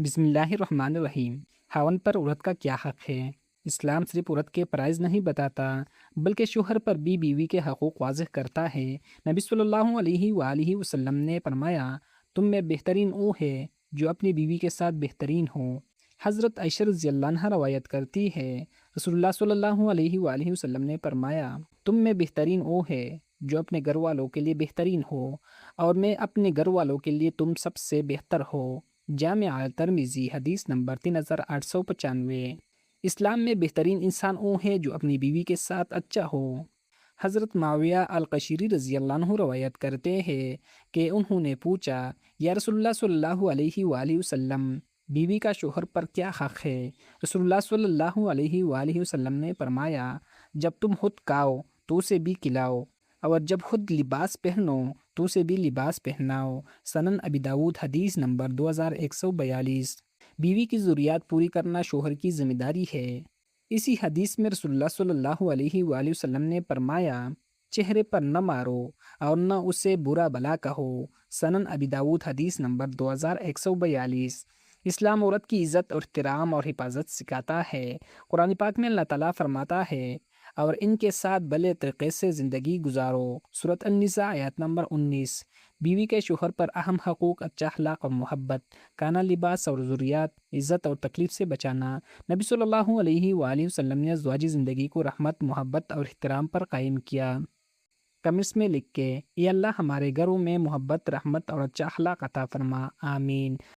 بسم اللہ الرحمن الرحیم۔ خاوند پر عورت کا کیا حق ہے؟ اسلام صرف عورت کے فرائض نہیں بتاتا بلکہ شوہر پر بھی بیوی کے حقوق واضح کرتا ہے۔ نبی صلی اللہ علیہ وآلہ وسلم نے فرمایا، تم میں بہترین وہ ہے جو اپنی بیوی کے ساتھ بہترین ہو۔ حضرت عائشہ رضی اللہ عنہا روایت کرتی ہے، رسول اللہ صلی اللہ علیہ وآلہ وسلم نے فرمایا، تم میں بہترین وہ ہے جو اپنے گھر والوں کے لیے بہترین ہو، اور میں اپنے گھر والوں کے لیے تم سب سے بہتر ہو۔ جامع ترمذی حدیث نمبر 3895۔ اسلام میں بہترین انسان وہ ہے جو اپنی بیوی کے ساتھ اچھا ہو۔ حضرت معاویہ القشیری رضی اللہ عنہ روایت کرتے ہیں کہ انہوں نے پوچھا، یا رسول اللہ صلی اللہ علیہ وآلہ وسلم، بیوی کا شوہر پر کیا حق ہے؟ رسول اللہ صلی اللہ علیہ وآلہ وسلم نے فرمایا، جب تم خود کھاؤ تو اسے بھی کھلاؤ، اور جب خود لباس پہنو تو اسے بھی لباس پہناؤ۔ سنن ابی داؤد حدیث نمبر 2142۔ بیوی کی ضروریات پوری کرنا شوہر کی ذمہ داری ہے۔ اسی حدیث میں رسول اللہ صلی اللہ علیہ وآلہ وسلم نے فرمایا، چہرے پر نہ مارو اور نہ اسے برا بلا کہو۔ سنن ابی داؤد حدیث نمبر 2142۔ اسلام عورت کی عزت اور احترام اور حفاظت سکھاتا ہے۔ قرآن پاک میں اللہ تعالیٰ فرماتا ہے، اور ان کے ساتھ بھلے طریقے سے زندگی گزارو۔ سورۃ النساء آیت نمبر 19۔ بیوی کے شوہر پر اہم حقوق اچھا اخلاق اور محبت، کھانا، لباس اور ضروریات، عزت اور تکلیف سے بچانا۔ نبی صلی اللہ علیہ وآلہ وسلم نے ازواجی زندگی کو رحمت، محبت اور احترام پر قائم کیا۔ کمنٹس میں لکھ کے، اے اللہ ہمارے گھروں میں محبت، رحمت اور اچھا اخلاق عطا فرما، آمین۔